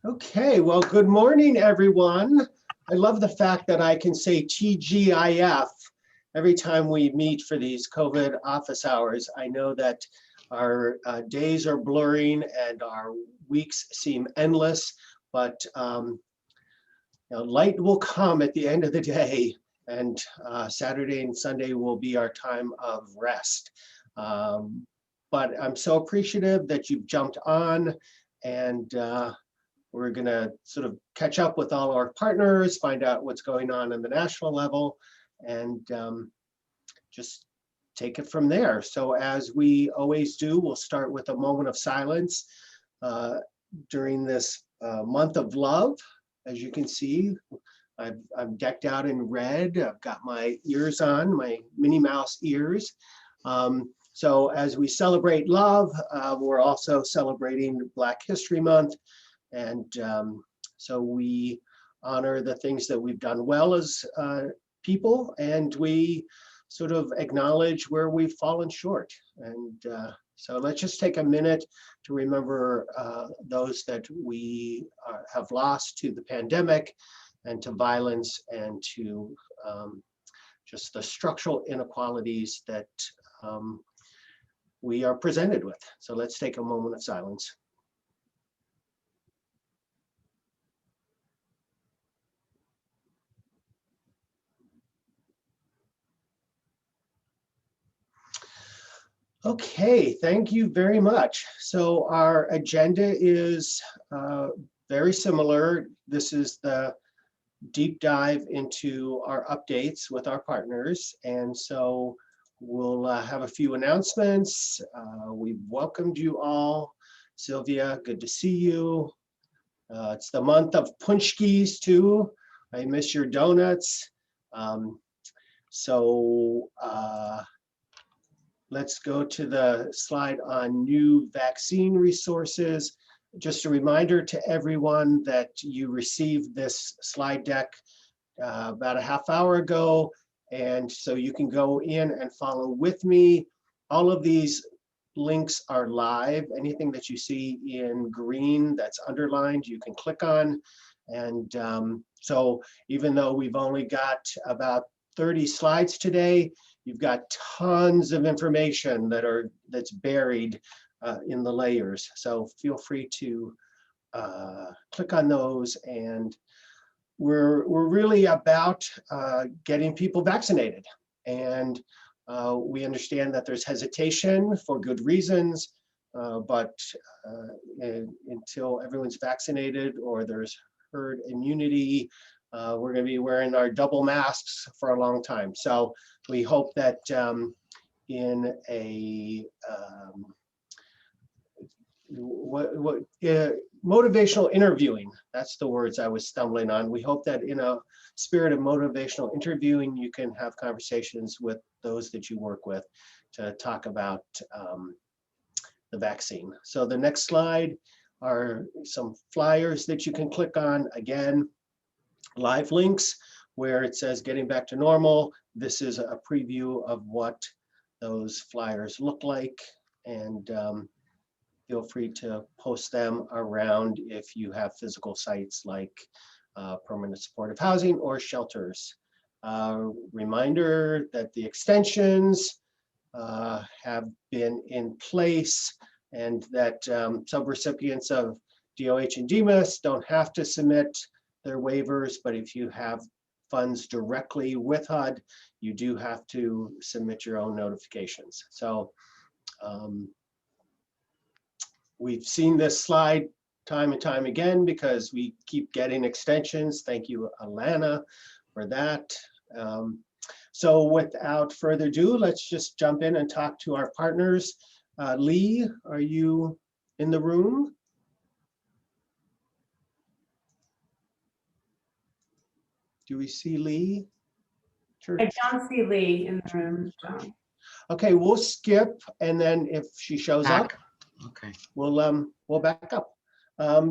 Okay, well, good morning, everyone. I love the fact that I can say TGIF every time we meet for these COVID office hours. I know that our days are blurring and our weeks seem endless, but light will come at the end of the day, and Saturday and Sunday will be our time of rest. But I'm so appreciative that you've jumped on, and we're going to sort of catch up with all our partners, find out what's going on the national level, and just take it from there. So as we always do, we'll start with a moment of silence during this month of love. As you can see, I'm decked out in red. I've got my ears on, my Minnie Mouse ears. So as we celebrate love, we're also celebrating Black History Month. And so we honor the things that we've done well as people, and we sort of acknowledge where we've fallen short. And so let's just take a minute to remember those that we have lost to the pandemic and to violence and to just the structural inequalities that we are presented with. So let's take a moment of silence. Okay, thank you very much. So our agenda is very similar. This is the deep dive into our updates with our partners. And so we'll have a few announcements. We've welcomed you all. Sylvia, good to see you. It's the month of punchkis too. I miss your donuts. Let's go to the slide on new vaccine resources. Just a reminder to everyone that you received this slide deck about a half hour ago, and so you can go in and follow with me. All of these links are live. Anything that you see in green that's underlined, you can click on. And so even though we've only got about 30 slides today, you've got tons of information that's buried in the layers. So feel free to click on those. And we're really about getting people vaccinated. And we understand that there's hesitation for good reasons, but until everyone's vaccinated or there's herd immunity, we're going to be wearing our double masks for a long time. So we hope that in a motivational interviewing, that's the words I was stumbling on. We hope that in a spirit of motivational interviewing, you can have conversations with those that you work with to talk about the vaccine. So the next slide are some flyers that you can click on. Again, live links where it says getting back to normal. This is a preview of what those flyers look like, and feel free to post them around if you have physical sites like permanent supportive housing or shelters. Reminder that the extensions have been in place, and that subrecipients of DOH and DMIS don't have to submit their waivers, but if you have funds directly with HUD, you do have to submit your own notifications. So we've seen this slide time and time again because we keep getting extensions. Thank you, Alana, for that. So without further ado, let's just jump in and talk to our partners. Lee, are you in the room? Do we see Lee? Church? I don't see Lee in the room. So. Okay, we'll skip, and then if she shows up, okay, we'll back up.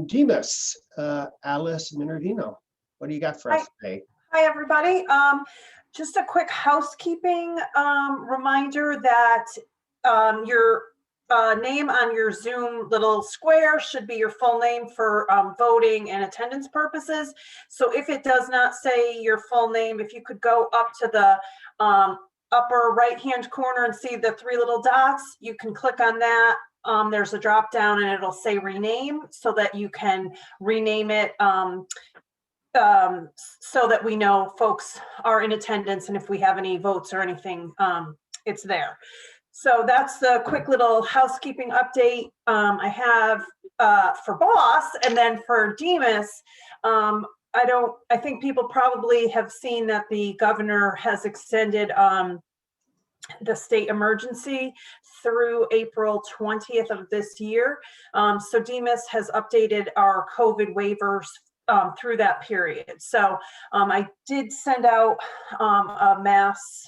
Demas, Alice Minervino, what do you got for us today? Hi, everybody. Just a quick housekeeping reminder that your name on your Zoom little square should be your full name for voting and attendance purposes. So if it does not say your full name, if you could go up to the upper right-hand corner and see the three little dots, you can click on that. There's a drop down and it'll say rename, so that you can rename it so that we know folks are in attendance, and if we have any votes or anything, it's there. So that's the quick little housekeeping update I have for BOS. And then for Demas, I think people probably have seen that the governor has extended the state emergency through April 20th of this year. So Demas has updated our COVID waivers through that period. So I did send out a mass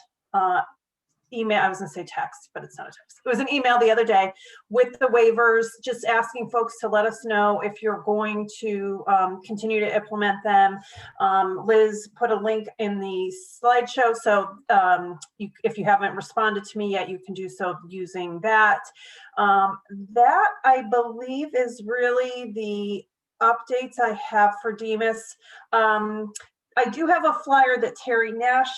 email. I was going to say text, but it's not a text. It was an email the other day with the waivers, just asking folks to let us know if you're going to continue to implement them. Liz put a link in the slideshow, so if you haven't responded to me yet, you can do so using that. That, I believe, is really the updates I have for Demas. I do have a flyer that Terry Nash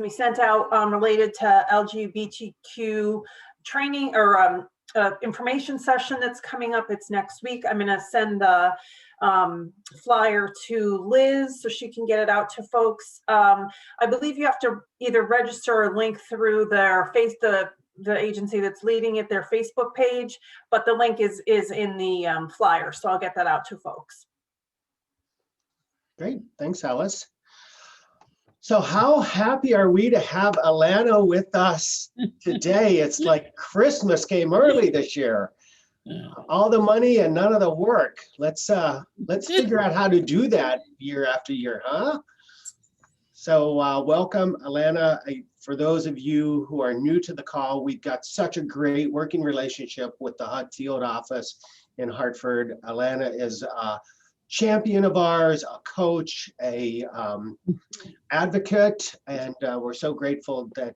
sent out related to LGBTQ training or information session that's coming up. It's next week. I'm going to send the flyer to Liz so she can get it out to folks. I believe you have to either register or link through their the agency that's leading it, their Facebook page, but the link is in the flyer, so I'll get that out to folks. Great, thanks, Alice. So how happy are we to have Alana with us today? It's like Christmas came early this year. All the money and none of the work. Let's figure out how to do that year after year, huh? So welcome, Alana. For those of you who are new to the call, we've got such a great working relationship with the HUD field office in Hartford. Alana is a champion of ours, a coach, a advocate, and we're so grateful that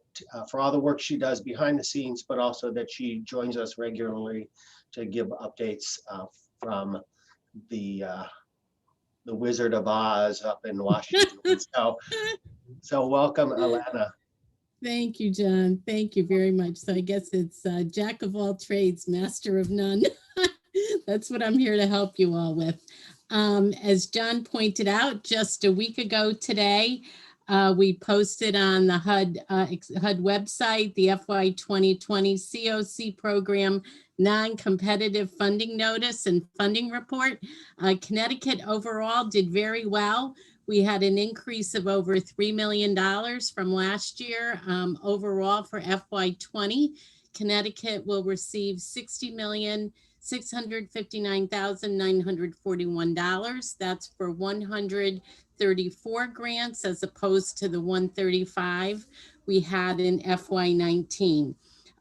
for all the work she does behind the scenes, but also that she joins us regularly to give updates from the Wizard of Oz up in Washington. So welcome, Alana. Thank you, John. Thank you very much. So I guess it's Jack of all trades, master of none. That's what I'm here to help you all with. As John pointed out, just a week ago today, we posted on the HUD website the FY 2020 COC program non-competitive funding notice and funding report. Connecticut overall did very well. We had an increase of over $3 million from last year. Overall for FY 20, Connecticut will receive $60,659,941. That's for 134 grants as opposed to the 135 we had in FY 19.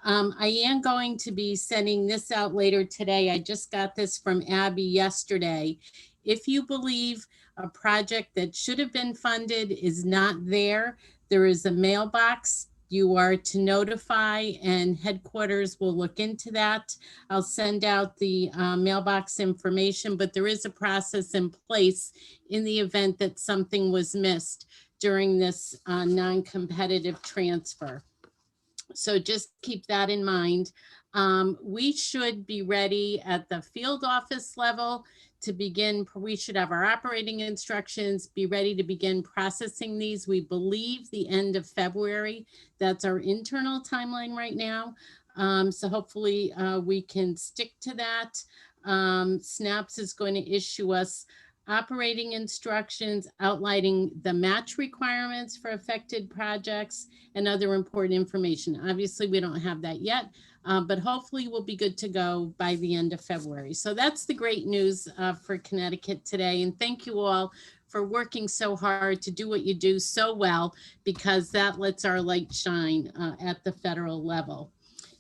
I am going to be sending this out later today. I just got this from Abby yesterday. If you believe a project that should have been funded is not there, there is a mailbox you are to notify, and headquarters will look into that. I'll send out the mailbox information, but there is a process in place in the event that something was missed during this non-competitive transfer. So just keep that in mind. We should be ready at the field office level to begin. We should have our operating instructions, be ready to begin processing these. We believe the end of February. That's our internal timeline right now. So hopefully we can stick to that. SNAPS is going to issue us operating instructions outlining the match requirements for affected projects and other important information. Obviously, we don't have that yet, but hopefully we'll be good to go by the end of February. So that's the great news for Connecticut today. And thank you all for working so hard to do what you do so well, because that lets our light shine at the federal level.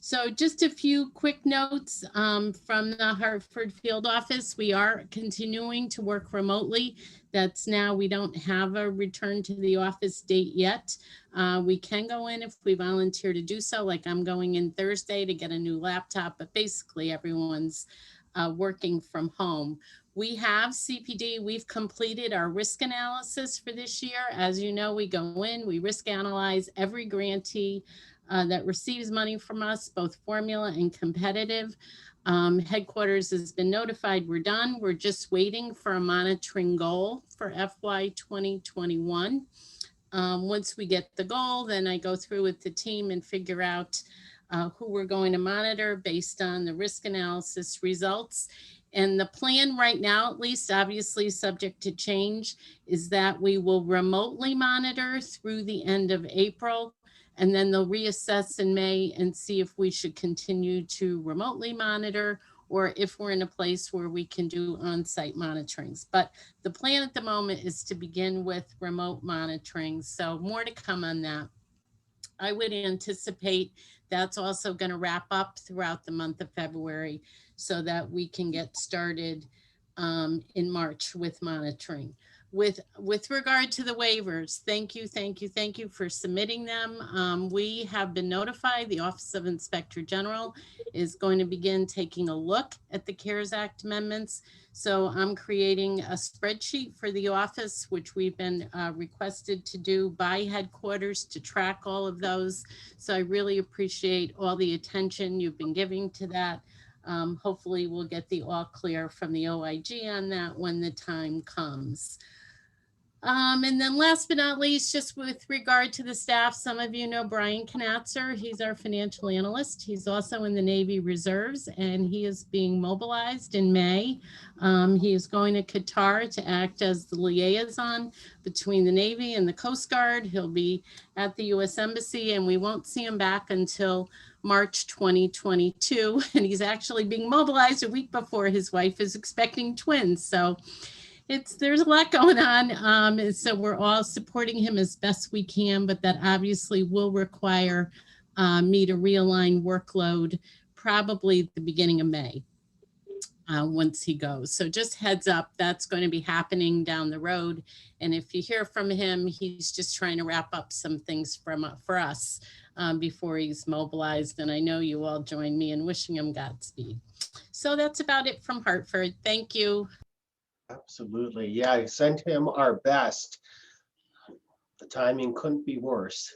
So just a few quick notes from the Hartford field office. We are continuing to work remotely. That's now, we don't have a return to the office date yet. We can go in if we volunteer to do so, like I'm going in Thursday to get a new laptop, but basically everyone's working from home. We have CPD, we've completed our risk analysis for this year. As you know, we go in, we risk analyze every grantee that receives money from us, both formula and competitive. Headquarters has been notified we're done. We're just waiting for a monitoring goal for FY 2021. Once we get the goal, then I go through with the team and figure out who we're going to monitor based on the risk analysis results. And the plan right now, at least obviously subject to change, is that we will remotely monitor through the end of April. And then they'll reassess in May and see if we should continue to remotely monitor or if we're in a place where we can do on-site monitorings. But the plan at the moment is to begin with remote monitoring. So more to come on that. I would anticipate that's also going to wrap up throughout the month of February so that we can get started in March with monitoring. With regard to the waivers, thank you for submitting them. We have been notified, the Office of Inspector General is going to begin taking a look at the CARES Act amendments. So I'm creating a spreadsheet for the office, which we've been requested to do by headquarters to track all of those. So I really appreciate all the attention you've been giving to that. Hopefully we'll get the all clear from the OIG on that when the time comes. And then last but not least, just with regard to the staff, some of you know Brian Knatzer. He's our financial analyst. He's also in the Navy Reserves and he is being mobilized in May. He is going to Qatar to act as the liaison between the Navy and the Coast Guard. He'll be at the U.S. Embassy and we won't see him back until March 2022. And he's actually being mobilized a week before his wife is expecting twins. So there's a lot going on. And so we're all supporting him as best we can, but that obviously will require me to realign workload probably at the beginning of May once he goes. So just heads up, that's going to be happening down the road. And if you hear from him, he's just trying to wrap up some things for us before he's mobilized. And I know you all join me in wishing him Godspeed. So that's about it from Hartford. Thank you. Absolutely. Yeah, send him our best. The timing couldn't be worse.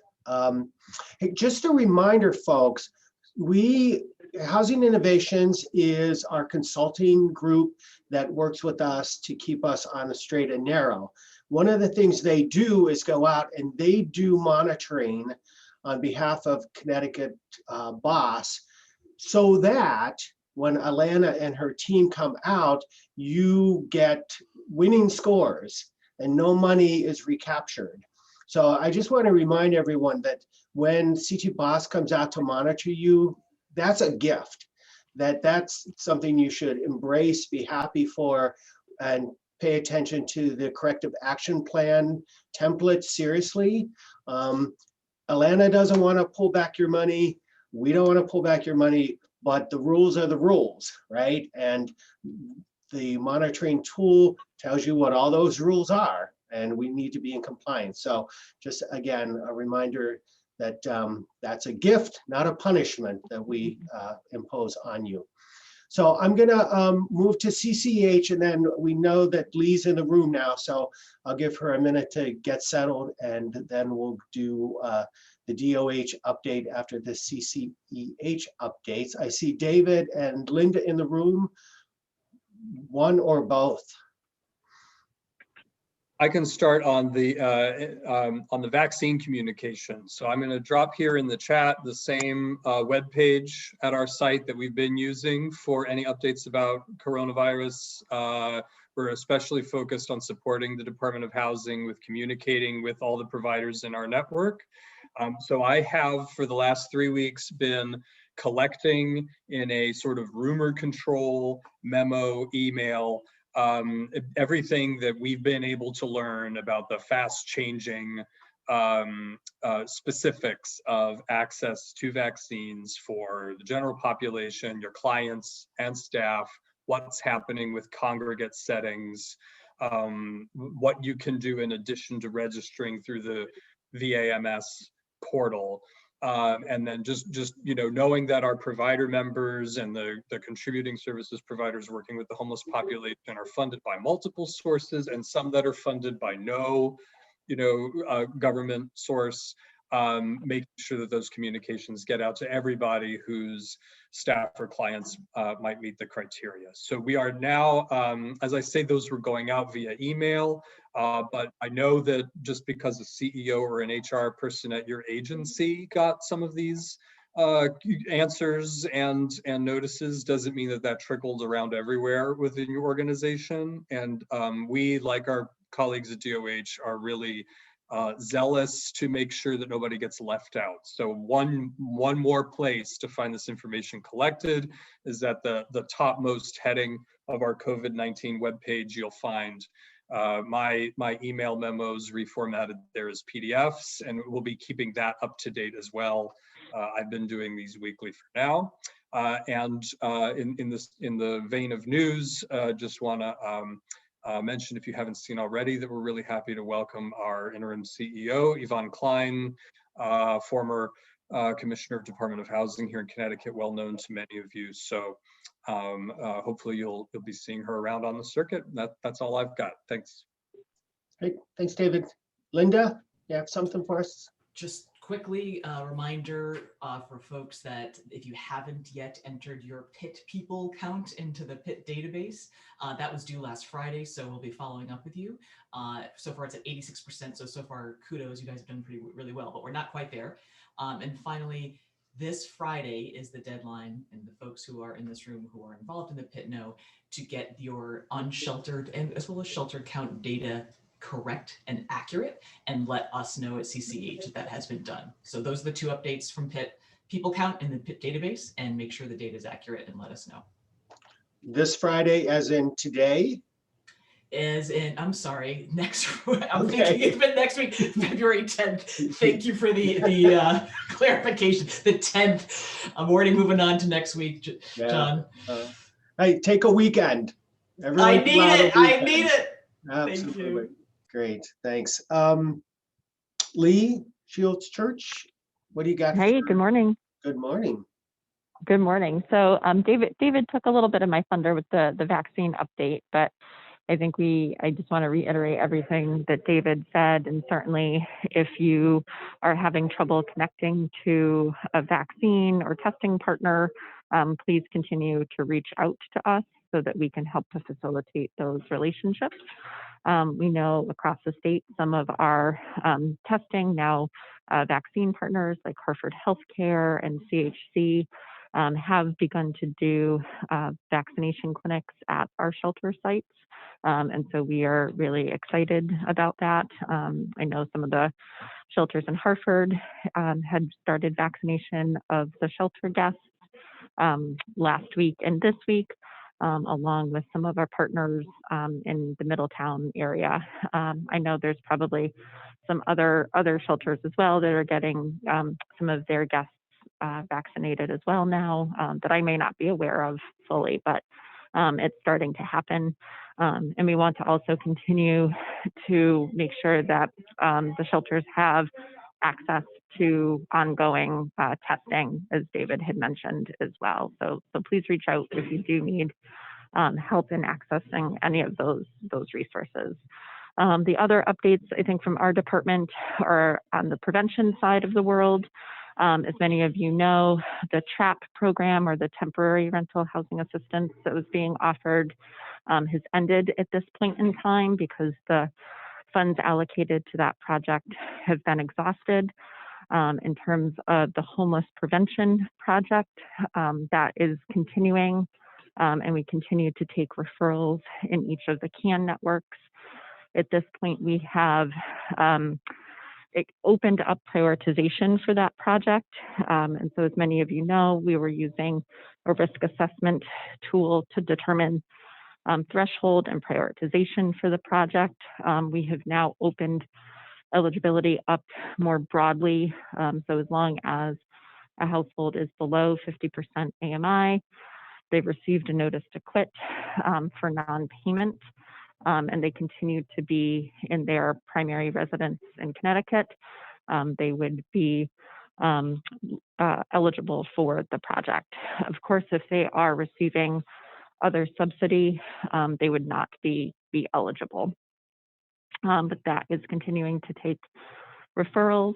Hey, just a reminder, folks, Housing Innovations is our consulting group that works with us to keep us on the straight and narrow. One of the things they do is go out and they do monitoring on behalf of Connecticut BOS so that when Alana and her team come out, you get winning scores and no money is recaptured. So I just want to remind everyone that when CT BOS comes out to monitor you, that's a gift. That's something you should embrace, be happy for, and pay attention to the corrective action plan template seriously. Alana doesn't want to pull back your money. We don't want to pull back your money. But the rules are the rules, right? And the monitoring tool tells you what all those rules are, and we need to be in compliance. So just again, a reminder that that's a gift, not a punishment that we impose on you. So I'm gonna move to CCH, and then we know that Lee's in the room now, so I'll give her a minute to get settled, and then we'll do the DOH update after the CCEH updates. I see David and Linda in the room, one or both. I can start on the vaccine communication. So I'm going to drop here in the chat the same web page at our site that we've been using for any updates about coronavirus. We're especially focused on supporting the Department of Housing with communicating with all the providers in our network. So I have, for the last 3 weeks, been collecting in a sort of rumor control memo email everything that we've been able to learn about the fast changing specifics of access to vaccines for the general population, your clients and staff, what's happening with congregate settings, what you can do in addition to registering through the VAMS portal. And then just knowing that our provider members and the contributing services providers working with the homeless population are funded by multiple sources, and some that are funded by no government source, making sure that those communications get out to everybody whose staff or clients might meet the criteria. So we are now, as I say, those were going out via email, but I know that just because a CEO or an HR person at your agency got some of these answers and notices doesn't mean that trickled around everywhere within your organization. And we, like our colleagues at DOH, are really zealous to make sure that nobody gets left out. So one more place to find this information collected is at the topmost heading of our COVID-19 webpage. You'll find my email memos reformatted there as PDFs, and we'll be keeping that up to date as well. I've been doing these weekly for now. In the vein of news, just want to mention, if you haven't seen already, that we're really happy to welcome our interim CEO, Yvonne Klein, former Commissioner of Department of Housing here in Connecticut, well known to many of you. So hopefully you'll be seeing her around on the circuit. That's all I've got. Thanks. Great, thanks, David. Linda, you have something for us? Just quickly, a reminder for folks that if you haven't yet entered your PIT people count into the PIT database, that was due last Friday, so we'll be following up with you. So far it's at 86%, so far kudos, you guys have done really well, but we're not quite there. And finally, this Friday is the deadline, and the folks who are in this room who are involved in the PIT know, to get your unsheltered and as well as sheltered count data correct and accurate, and let us know at CCH that has been done. So those are the two updates from PIT people count in the PIT database, and make sure the data is accurate and let us know. This Friday, as in today? As in, I'm sorry, next, I'm Okay. thinking it's been next week, February 10th. Thank you for the clarification, the 10th. I'm already moving on to next week, John. Hey, take a weekend. I need it, I need it. Absolutely. Thank you. Great, thanks. Lee, Shields Church, what do you got? Hey, good morning. Good morning. Good morning. So David took a little bit of my thunder with the vaccine update, but I think I just want to reiterate everything that David said. And certainly if you are having trouble connecting to a vaccine or testing partner, please continue to reach out to us so that we can help to facilitate those relationships. We know across the state, some of our testing now vaccine partners like Hartford Healthcare and CHC have begun to do vaccination clinics at our shelter sites. And so we are really excited about that. I know some of the shelters in Hartford had started vaccination of the shelter guests last week and this week, along with some of our partners in the Middletown area. I know there's probably some other shelters as well that are getting some of their guests vaccinated as well now that I may not be aware of fully, but it's starting to happen. And we want to also continue to make sure that the shelters have access to ongoing testing, as David had mentioned as well. So please reach out if you do need help in accessing any of those resources. The other updates, I think, from our department are on the prevention side of the world. As many of you know, the TRAP program, or the temporary rental housing assistance that was being offered, has ended at this point in time because the funds allocated to that project have been exhausted. In terms of the homeless prevention project, that is continuing, and we continue to take referrals in each of the CAN networks. At this point, we have it opened up prioritization for that project. And so as many of you know, we were using a risk assessment tool to determine threshold and prioritization for the project. We have now opened eligibility up more broadly. So as long as a household is below 50% AMI, they've received a notice to quit for non-payment, and they continue to be in their primary residence in Connecticut, they would be eligible for the project. Of course, if they are receiving other subsidy, they would not be eligible. But that is continuing to take referrals.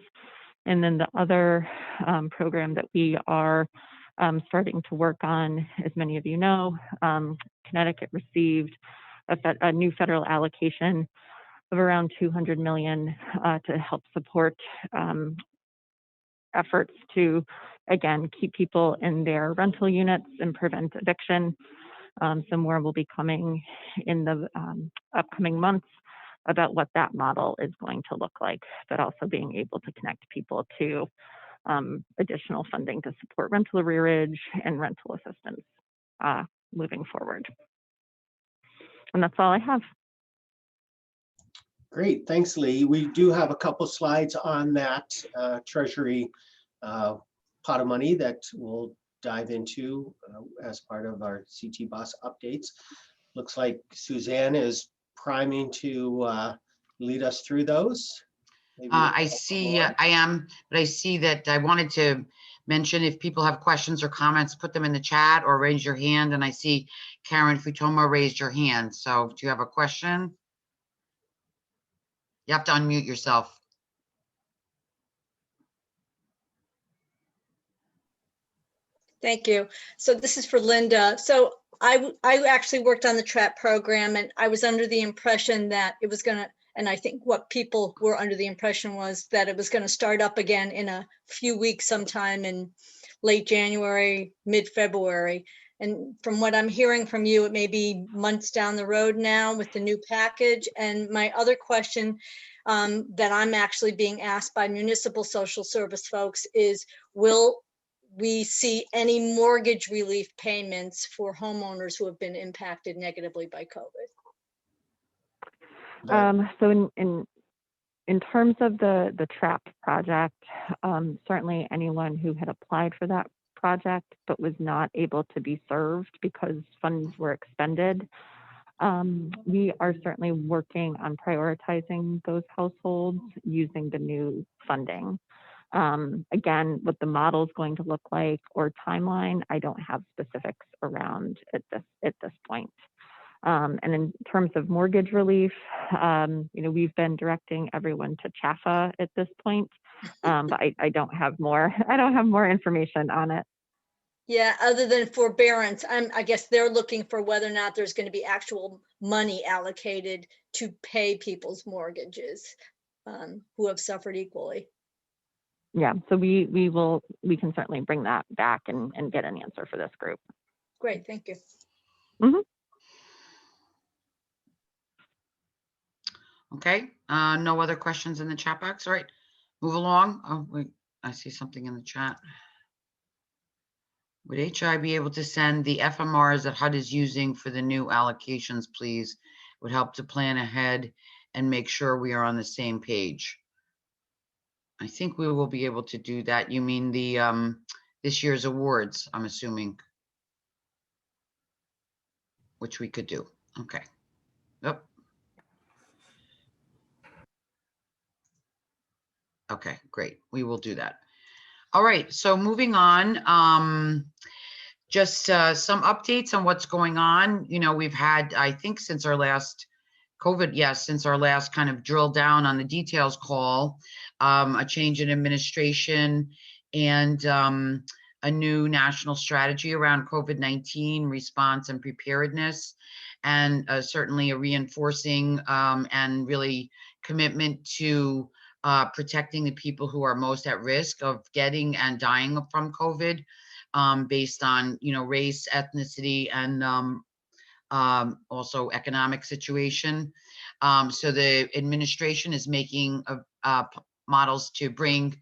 And then the other program that we are starting to work on, as many of you know, Connecticut received a new federal allocation of around $200 million to help support efforts to, again, keep people in their rental units and prevent eviction. Some more will be coming in the upcoming months about what that model is going to look like, but also being able to connect people to additional funding to support rental arrearage and rental assistance moving forward. And that's all I have. Great, thanks, Lee. We do have a couple slides on that Treasury pot of money that we'll dive into as part of our CT BOS updates. Looks like Suzanne is priming to lead us through those. I see, I am, but I see that I wanted to mention if people have questions or comments, put them in the chat or raise your hand. And I see Karen Futoma raised your hand. So do you have a question? You have to unmute yourself. Thank you. So this is for Linda. So I actually worked on the TRAP program, and I was under the impression that it was going to, and I think what people were under the impression was that it was going to start up again in a few weeks, sometime in late January, mid-February. And from what I'm hearing from you, it may be months down the road now with the new package. And my other question that I'm actually being asked by municipal social service folks is, will we see any mortgage relief payments for homeowners who have been impacted negatively by COVID? So in terms of the TRAP project, certainly anyone who had applied for that project but was not able to be served because funds were expended, we are certainly working on prioritizing those households using the new funding. Again, what the model is going to look like or timeline, I don't have specifics around at this point. And in terms of mortgage relief, we've been directing everyone to CHAFA at this point, but I don't have more. I don't have more information on it. Yeah, other than forbearance, I guess they're looking for whether or not there's going to be actual money allocated to pay people's mortgages who have suffered equally. Yeah, so we can certainly bring that back and get an answer for this group. Great, thank you. Mm-hmm. Okay, no other questions in the chat box. All right, move along. Oh, wait, I see something in the chat. Would HI be able to send the FMRs that HUD is using for the new allocations, please? Would help to plan ahead and make sure we are on the same page. I think we will be able to do that. You mean the this year's awards, I'm assuming, which we could do. Okay. Yep. Okay, great. We will do that. All right, so moving on, just some updates on what's going on. We've had, I think since our last since our last kind of drill down on the details call, a change in administration and a new national strategy around COVID-19 response and preparedness, and certainly a reinforcing and really commitment to protecting the people who are most at risk of getting and dying from COVID, based on race, ethnicity, and also economic situation. So the administration is making models to bring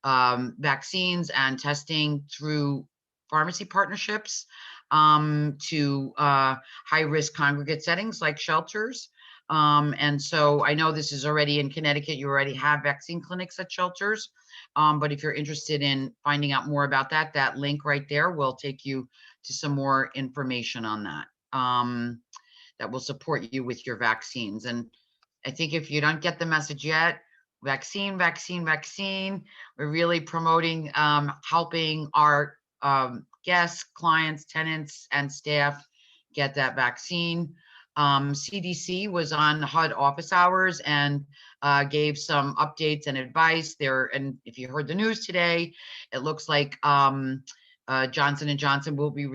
vaccines and testing through pharmacy partnerships to high-risk congregate settings like shelters. And so I know this is already in Connecticut. You already have vaccine clinics at shelters. But if you're interested in finding out more about that, that link right there will take you to some more information on that. That will support you with your vaccines. And I think if you don't get the message yet, vaccine, vaccine, vaccine, we're really promoting helping our guests, clients, tenants, and staff get that vaccine. CDC was on HUD office hours and gave some updates and advice there. And if you heard the news today, it looks like Johnson & Johnson will be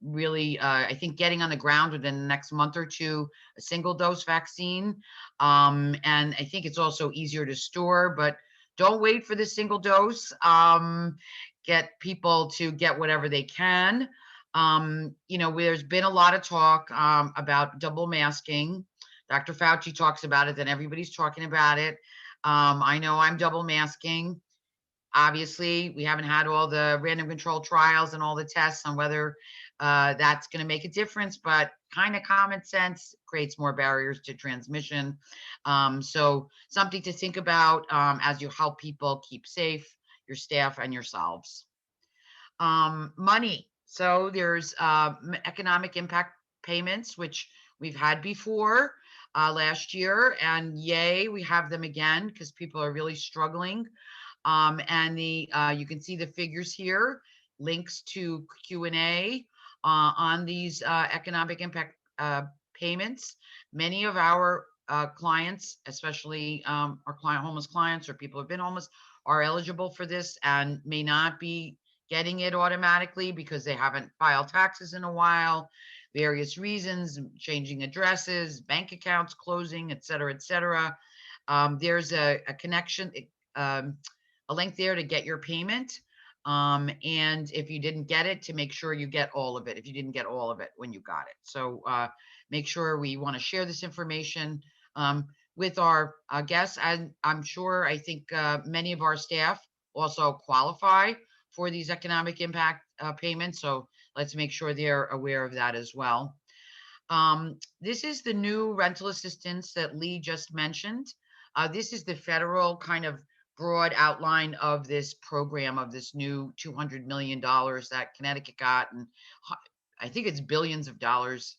really, I think, getting on the ground within the next month or two, a single dose vaccine. And I think it's also easier to store, but don't wait for the single dose. Get people to get whatever they can. There's been a lot of talk about double masking. Dr. Fauci talks about it, then everybody's talking about it. I know I'm double masking. Obviously, we haven't had all the random control trials and all the tests on whether that's going to make a difference, but kind of common sense creates more barriers to transmission. So something to think about as you help people keep safe, your staff and yourselves. Money. So there's economic impact payments, which we've had before last year, and yay, we have them again because people are really struggling. And you can see the figures here, links to Q&A on these economic impact payments. Many of our clients, especially our homeless clients or people who have been homeless, are eligible for this and may not be getting it automatically because they haven't filed taxes in a while, various reasons, changing addresses, bank accounts closing, et cetera, et cetera. There's a connection, a link there to get your payment. And if you didn't get it, to make sure you get all of it, if you didn't get all of it when you got it. So make sure we want to share this information with our guests. And I'm sure, I think many of our staff also qualify for these economic impact payments. So let's make sure they're aware of that as well. This is the new rental assistance that Lee just mentioned. This is the federal kind of broad outline of this program, of this new $200 million that Connecticut got. And I think it's billions of dollars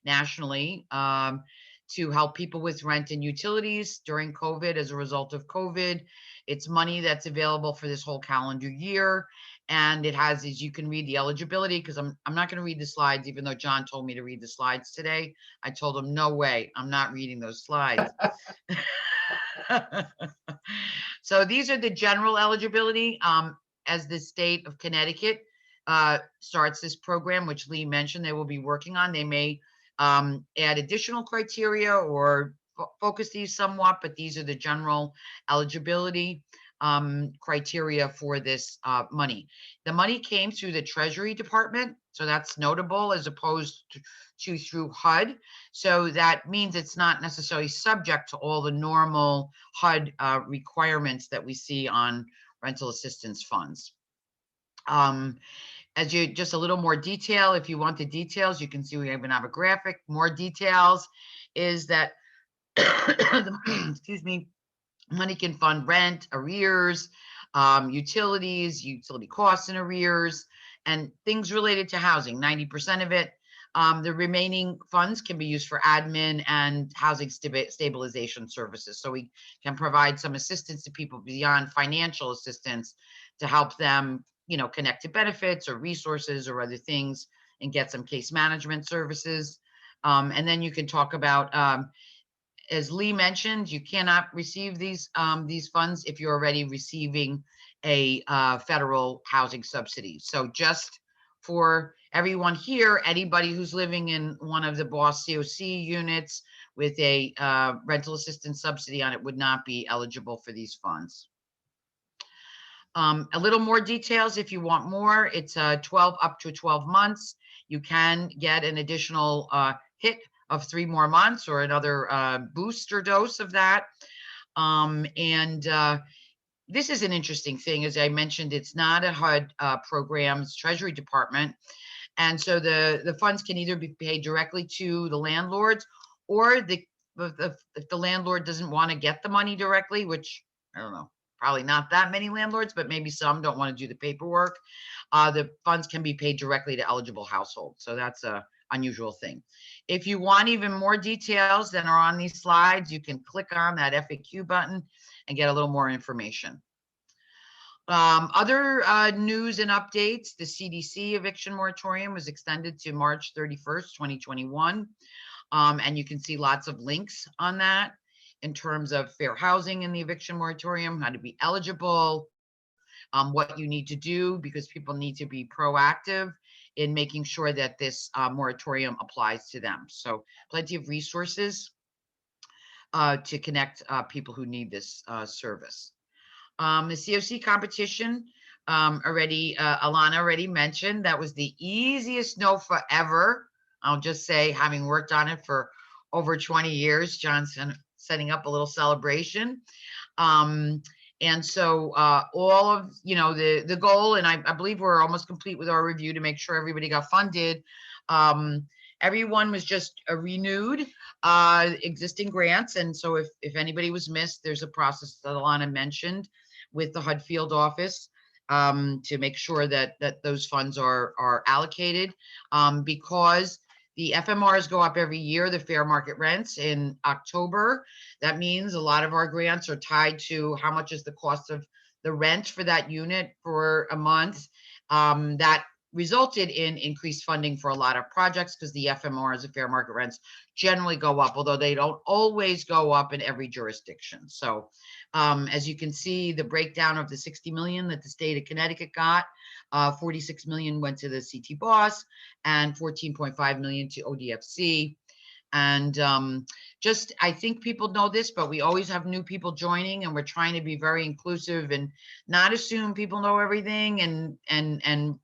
nationally to help people with rent and utilities during COVID as a result of COVID. It's money that's available for this whole calendar year. And it has, as you can read, the eligibility, because I'm not going to read the slides, even though John told me to read the slides today. I told him, no way, I'm not reading those slides. So these are the general eligibility. As the state of Connecticut starts this program, which Lee mentioned they will be working on, they may add additional criteria or focus these somewhat, but these are the general eligibility criteria for this money. The money came through the Treasury Department, so that's notable, as opposed to through HUD. So that means it's not necessarily subject to all the normal HUD requirements that we see on rental assistance funds. As you, just a little more detail, if you want the details, you can see we even have a graphic. More details is that, excuse me, money can fund rent, arrears, utilities, utility costs and arrears, and things related to housing, 90% of it. The remaining funds can be used for admin and housing stabilization services. So we can provide some assistance to people beyond financial assistance to help them, connect to benefits or resources or other things and get some case management services. And then you can talk about, as Lee mentioned, you cannot receive these funds if you're already receiving a federal housing subsidy. So just for everyone here, anybody who's living in one of the BOS COC units with a rental assistance subsidy on it would not be eligible for these funds. A little more details if you want more. It's 12 up to 12 months. You can get an additional hit of 3 more months or another booster dose of that. This is an interesting thing. As I mentioned, it's not a HUD program, it's Treasury Department. And so the funds can either be paid directly to the landlords, or the if the landlord doesn't want to get the money directly, which I don't know, probably not that many landlords, but maybe some don't want to do the paperwork, the funds can be paid directly to eligible households. So that's a unusual thing. If you want even more details than are on these slides, you can click on that FAQ button and get a little more information. Other news and updates, the CDC eviction moratorium was extended to March 31st, 2021. And you can see lots of links on that in terms of fair housing in the eviction moratorium, how to be eligible, what you need to do, because people need to be proactive in making sure that this moratorium applies to them. So plenty of resources to connect people who need this service. The COC competition, Alana already mentioned, that was the easiest NOFA ever. I'll just say, having worked on it for over 20 years, John's setting up a little celebration. And so all of, the goal, and I believe we're almost complete with our review to make sure everybody got funded. Everyone was just renewed existing grants. And so if anybody was missed, there's a process that Alana mentioned with the HUD field office to make sure that those funds are allocated, because the FMRs go up every year, the fair market rents in October. That means a lot of our grants are tied to how much is the cost of the rent for that unit for a month. That resulted in increased funding for a lot of projects because the FMRs, the fair market rents, generally go up, although they don't always go up in every jurisdiction. So as you can see, the breakdown of the 60 million that the state of Connecticut got, 46 million went to the CT BOS and 14.5 million to ODFC. And I think people know this, but we always have new people joining, and we're trying to be very inclusive and not assume people know everything and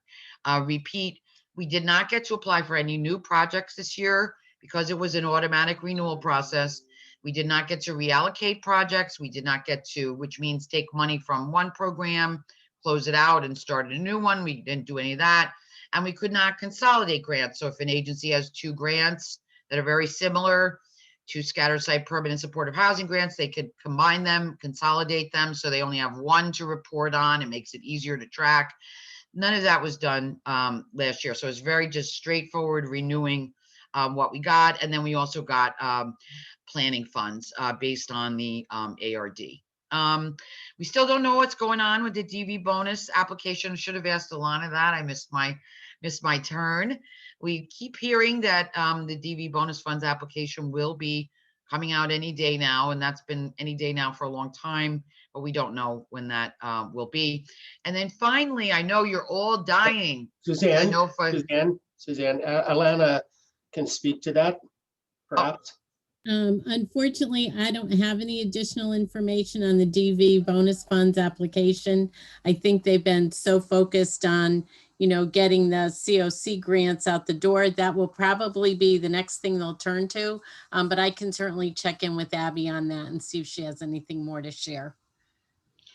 repeat. We did not get to apply for any new projects this year because it was an automatic renewal process. We did not get to reallocate projects. We did not get to, which means take money from one program, close it out and start a new one. We didn't do any of that. And we could not consolidate grants. So if an agency has two grants that are very similar, two scattered site permanent supportive housing grants, they could combine them, consolidate them, so they only have one to report on. It makes it easier to track. None of that was done last year. So it's very just straightforward renewing what we got. And then we also got planning funds based on the ARD. We still don't know what's going on with the DV bonus application. I should have asked Alana that. I missed my turn. We keep hearing that the DV bonus funds application will be coming out any day now, and that's been any day now for a long time, but we don't know when that will be. And then finally, I know you're all dying. Suzanne, Alana can speak to that, perhaps. Unfortunately, I don't have any additional information on the DV bonus funds application. I think they've been so focused on, getting the COC grants out the door. That will probably be the next thing they'll turn to. But I can certainly check in with Abby on that and see if she has anything more to share.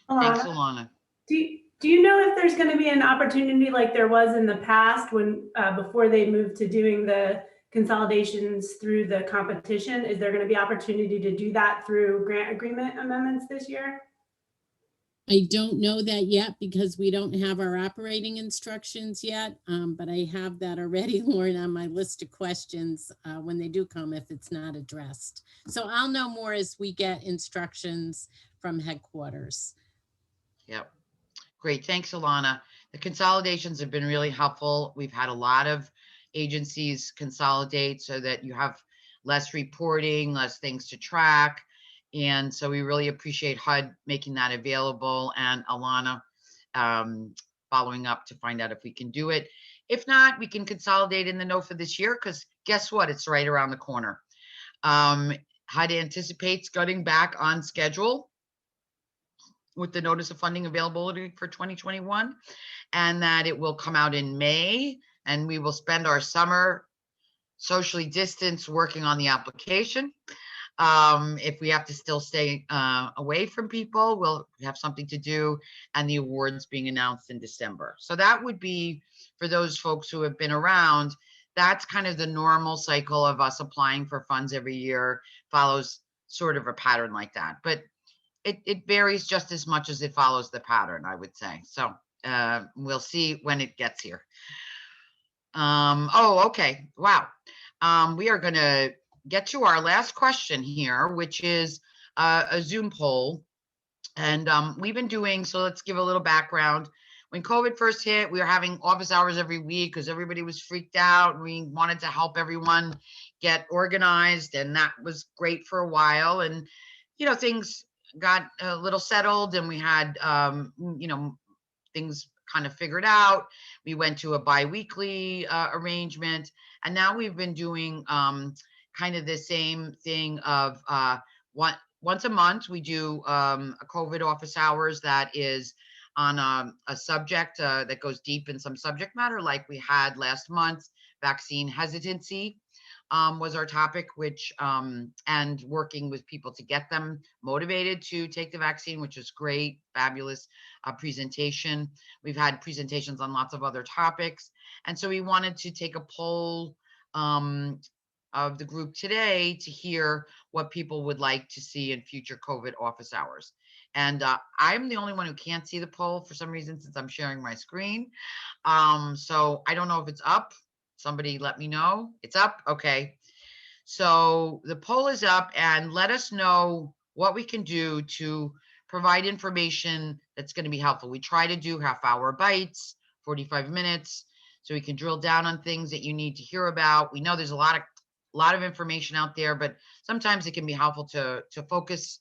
Thanks, Alana. Do you know if there's going to be an opportunity like there was in the past when before they moved to doing the consolidations through the competition? Is there going to be opportunity to do that through grant agreement amendments this year? I don't know that yet because we don't have our operating instructions yet, but I have that already, Lauren, on my list of questions when they do come if it's not addressed. So I'll know more as we get instructions from headquarters. Yep. Great. Thanks, Alana. The consolidations have been really helpful. We've had a lot of agencies consolidate so that you have less reporting, less things to track. And so we really appreciate HUD making that available and Alana following up to find out if we can do it. If not, we can consolidate in the NOFA this year because guess what? It's right around the corner. HUD anticipates getting back on schedule with the notice of funding availability for 2021 and that it will come out in May. And we will spend our summer socially distanced working on the application. If we have to still stay away from people, we'll have something to do, and the awards being announced in December. So that would be for those folks who have been around. that's kind of the normal cycle of us applying for funds every year, follows sort of a pattern like that. But it varies just as much as it follows the pattern, I would say. So we'll see when it gets here. Oh, okay. Wow. We are going to get to our last question here, which is a Zoom poll. And we've been doing, so let's give a little background. When COVID first hit, we were having office hours every week because everybody was freaked out. We wanted to help everyone get organized, and that was great for a while. And, you know, things got a little settled, and we had, you know, things kind of figured out. We went to a bi-weekly arrangement, and now we've been doing kind of the same thing of once a month, we do a COVID office hours that is on a subject that goes deep in some subject matter, like we had last month. Vaccine hesitancy was our topic, which and working with people to get them motivated to take the vaccine, which is great, fabulous presentation. We've had presentations on lots of other topics. And so we wanted to take a poll of the group today to hear what people would like to see in future COVID office hours. And I'm the only one who can't see the poll for some reason, since I'm sharing my screen. So I don't know if it's up. Somebody let me know. It's up. Okay. So the poll is up, and let us know what we can do to provide information that's going to be helpful. We try to do half-hour bites, 45 minutes, so we can drill down on things that you need to hear about. We know there's a lot of information out there, but sometimes it can be helpful to focus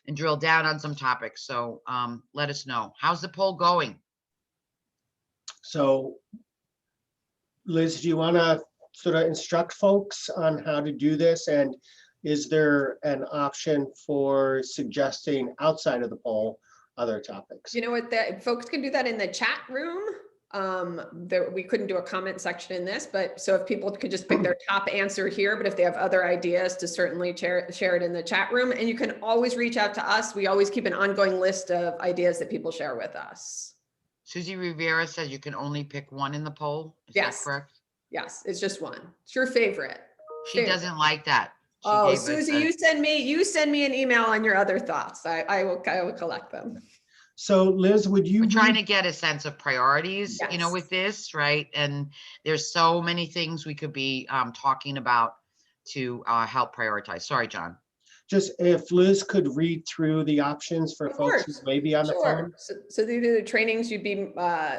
and drill down on some topics. So let us know. How's the poll going? So Liz, do you want to sort of instruct folks on how to do this? And is there an option for suggesting outside of the poll other topics? You know what, that folks can do that in the chat room. We couldn't do a comment section in this, but so if people could just pick their top answer here, but if they have other ideas, to certainly share it in the chat room. And you can always reach out to us. We always keep an ongoing list of ideas that people share with us. Susie Rivera says you can only pick one in the poll. Is that correct? Yes, it's just one. It's your favorite. She doesn't like that. Oh, Susie, you send me an email on your other thoughts. I will collect them. So Liz, would you? We're trying to get a sense of priorities, you know, with this, right? And there's so many things we could be talking about to help prioritize. Sorry, John. Just if Liz could read through the options for folks who may be on the phone. So these are the trainings you'd be,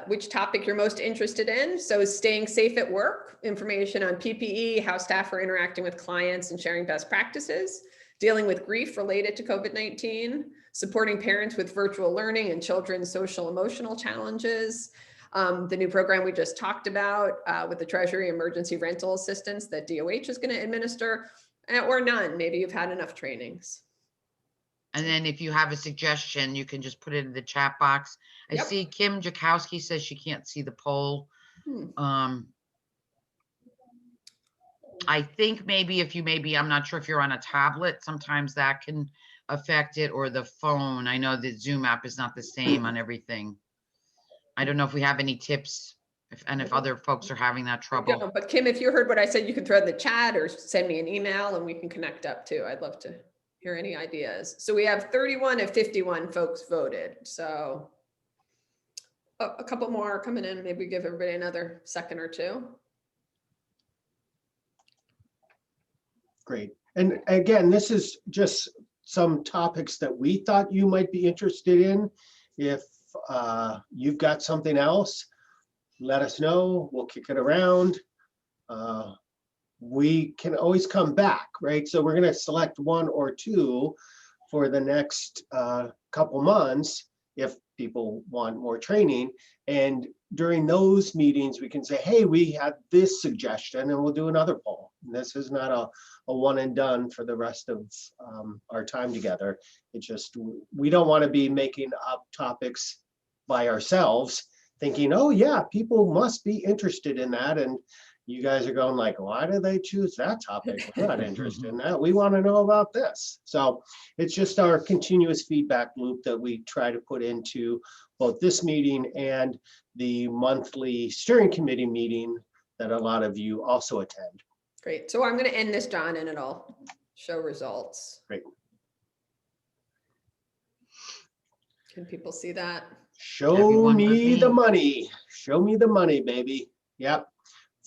which topic you're most interested in. So staying safe at work, information on PPE, how staff are interacting with clients and sharing best practices, dealing with grief related to COVID-19, supporting parents with virtual learning and children's social emotional challenges, the new program we just talked about with the Treasury Emergency Rental Assistance that DOH is going to administer, or none. Maybe you've had enough trainings. And then if you have a suggestion, you can just put it in the chat box. I see Kim Jakowski says she can't see the poll. I think maybe if you I'm not sure if you're on a tablet, sometimes that can affect it, or the phone. I know the Zoom app is not the same on everything. I don't know if we have any tips if other folks are having that trouble. No, but Kim, if you heard what I said, you can throw it in the chat or send me an email and we can connect up too. I'd love to hear any ideas. So we have 31 of 51 folks voted. So a couple more are coming in. Maybe give everybody another second or two. Great. And again, this is just some topics that we thought you might be interested in. If you've got something else, let us know. We'll kick it around. We can always come back, right? So we're going to select one or two for the next couple months if people want more training. And during those meetings, we can say, hey, we had this suggestion, and we'll do another poll. And this is not a one and done for the rest of our time together. It's just, we don't want to be making up topics by ourselves, thinking, oh yeah, people must be interested in that. And you guys are going like, why did they choose that topic? We're not interested in that. We want to know about this. So it's just our continuous feedback loop that we try to put into both this meeting and the monthly steering committee meeting that a lot of you also attend. Great. So I'm going to end this, John, and it'll show results. Great. Can people see that? Show Everyone but me the me. money. Show me the money, baby. Yep.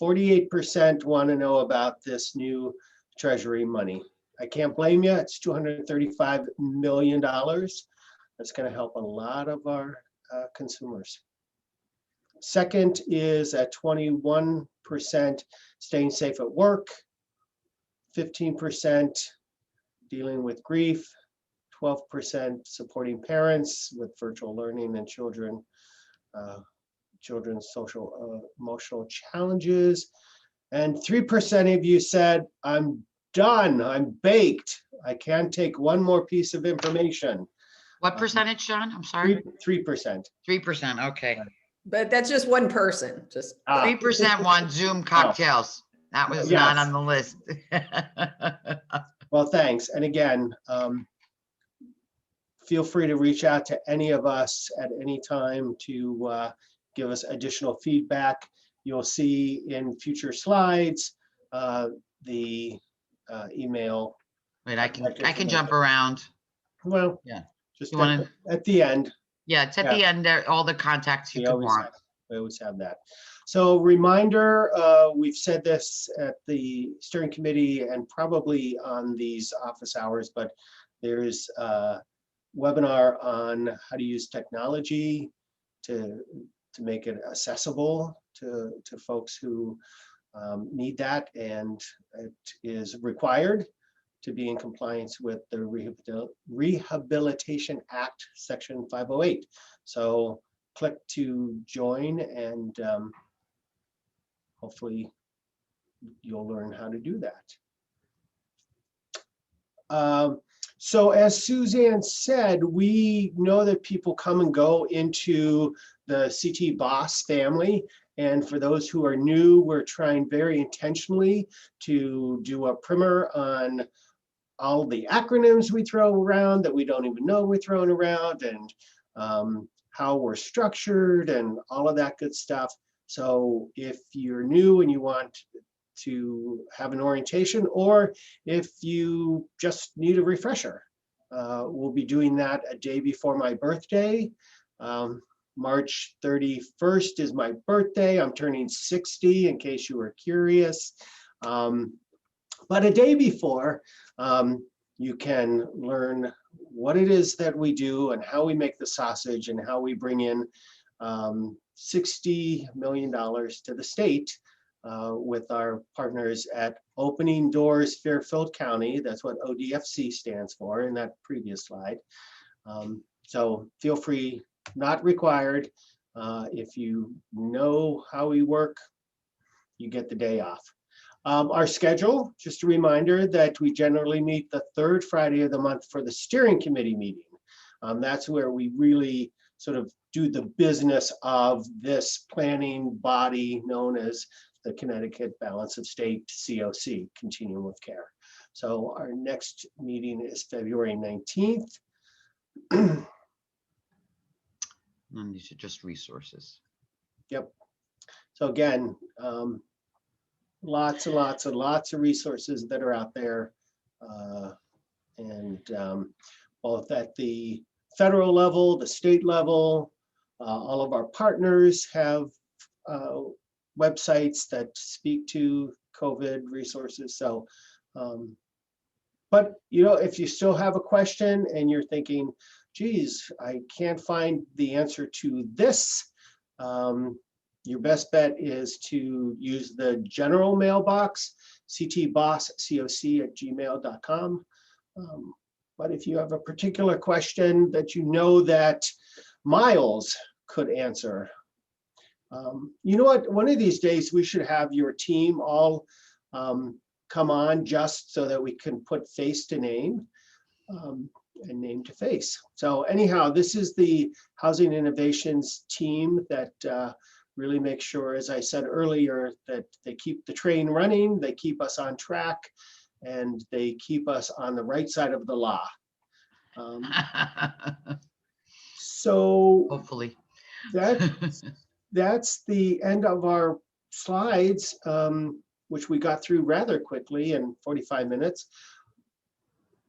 48% want to know about this new Treasury money. I can't blame you. It's $235 million. That's going to help a lot of our consumers. Second is at 21% staying safe at work, 15% dealing with grief, 12% supporting parents with virtual learning and children's social emotional challenges. And 3% of you said, I'm done, I'm baked. I can't take one more piece of information. What percentage, John? I'm sorry. 3%. 3%. Okay. But that's just one person. Just 3% want Zoom cocktails. That was not Yes. on the list. Well, thanks. And again, feel free to reach out to any of us at any time to give us additional feedback. You'll see in future slides the email. Wait, I can jump around. Well, Yeah. just You wanna- at the end. Yeah, it's at the end there, all the contacts you We could always want. have, we always have that. So reminder, we've said this at the steering committee and probably on these office hours, but there's a webinar on how to use technology to make it accessible to folks who need that, and it is required to be in compliance with the Rehabilitation Act, Section 508. So click to join, and hopefully you'll learn how to do that. So as Suzanne said, we know that people come and go into the CT BOS family. And for those who are new, we're trying very intentionally to do a primer on all the acronyms we throw around that we don't even know we're throwing around, and how we're structured and all of that good stuff. So if you're new and you want to have an orientation, or if you just need a refresher, we'll be doing that a day before my birthday. March 31st is my birthday. I'm turning 60, in case you were curious. But a day before, you can learn what it is that we do and how we make the sausage and how we bring in $60 million to the state with our partners at Opening Doors Fairfield County. That's what ODFC stands for in that previous slide. So feel free, not required. If you know how we work, you get the day off. Our schedule, just a reminder that we generally meet the third Friday of the month for the steering committee meeting. That's where we really sort of do the business of this planning body known as the Connecticut Balance of State COC, Continuum of Care. So our next meeting is February 19th. And these are just resources. Yep. So again, lots and lots and lots of resources that are out there, and both at the federal level, the state level, all of our partners have websites that speak to COVID resources. So, but you know, if you still have a question and you're thinking, geez, I can't find the answer to this, your best bet is to use the general mailbox, ctbosscoc@gmail.com. But if you have a particular question that you know that Miles could answer, you know what? One of these days we should have your team all come on just so that we can put face to name and name to face. So anyhow, this is the Housing Innovations team that really make sure, as I said earlier, that they keep the train running, they keep us on track, and they keep us on the right side of the law. So Hopefully. that's the end of our slides, which we got through rather quickly in 45 minutes.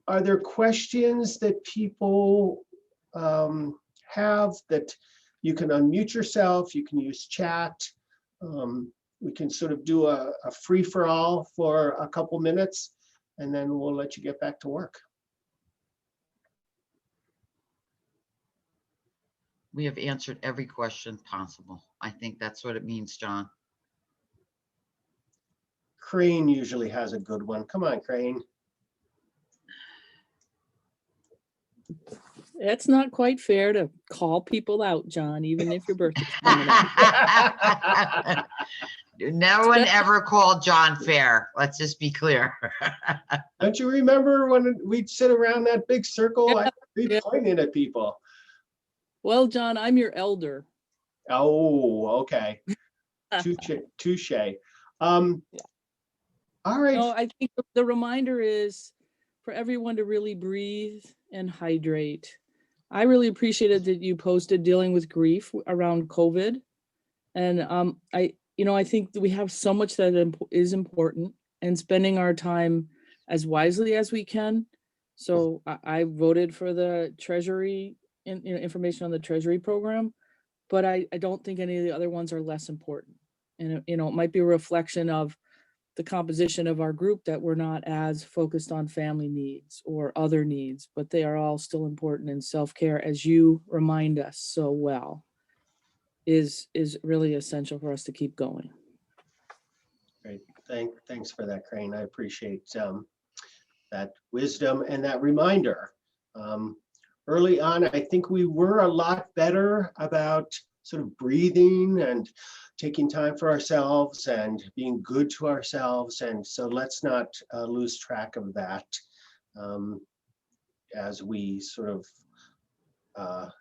Are there questions that people have that you can unmute yourself? You can use chat. We can sort of do a free-for-all for a couple minutes, and then we'll let you get back to work. We have answered every question possible. I think that's what it means, John. Crane usually has a good one. Come on, Crane. It's not quite fair to call people out, John, even if your birthday's coming up. No one ever called John fair. Let's just be clear. Don't you remember when we'd sit around that big circle? I'd be Yeah. pointing at people. Well, John, I'm your elder. Oh, okay. Touche. All right. No, I think the reminder is for everyone to really breathe and hydrate. I really appreciated that you posted dealing with grief around COVID. And I think that we have so much that is important, and spending our time as wisely as we can. So I voted for the Treasury information on the Treasury program, but I don't think any of the other ones are less important. And it might be a reflection of the composition of our group that we're not as focused on family needs or other needs, but they are all still important, and self-care, as you remind us so well, is really essential for us to keep going. Great. Thanks for that, Crane. I appreciate that wisdom and that reminder. Early on, I think we were a lot better about sort of breathing and taking time for ourselves and being good to ourselves. And so let's not lose track of that as we sort of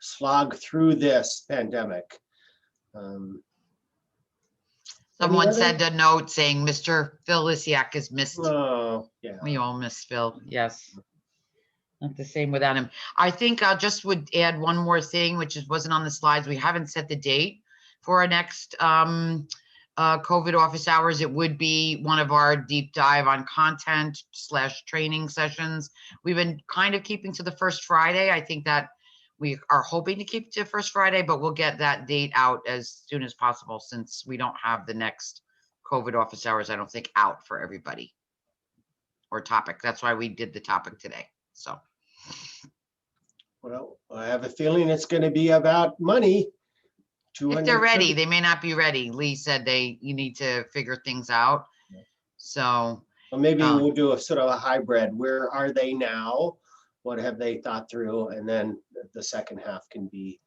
slog through this pandemic. Someone said a note saying Mr. Phil Lysiak is missed. Oh, yeah. We all miss Phil. Yes. Not the same without him. I think I just would add one more thing, which wasn't on the slides. We haven't set the date for our next COVID office hours. It would be one of our deep dive on content / training sessions. We've been kind of keeping to the first Friday. I think that we are hoping to keep to first Friday, but we'll get that date out as soon as possible, since we don't have the next COVID office hours, I don't think, out for everybody or topic. That's why we did the topic today. So. Well, I have a feeling it's going to be about money. If they're ready, they may not be ready. Lee said you need to figure things out. So. Well, maybe we'll do a sort of a hybrid. Where are they now? What have they thought through? And then the second half can be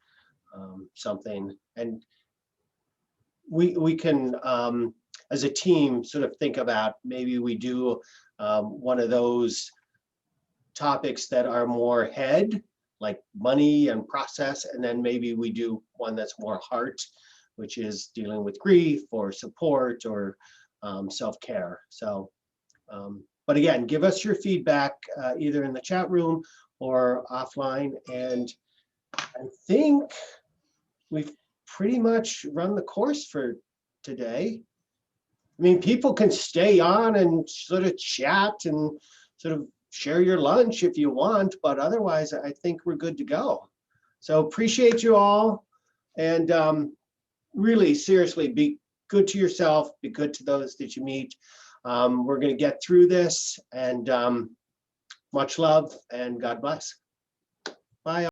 something. And we can, as a team, sort of think about maybe we do one of those topics that are more head, like money and process, and then maybe we do one that's more heart, which is dealing with grief or support or self-care. So, but again, give us your feedback either in the chat room or offline. And I think we've pretty much run the course for today. I mean, people can stay on and sort of chat and sort of share your lunch if you want, but otherwise I think we're good to go. So appreciate you all, and really seriously, be good to yourself, be good to those that you meet. We're going to get through this, and much love and God bless. Bye.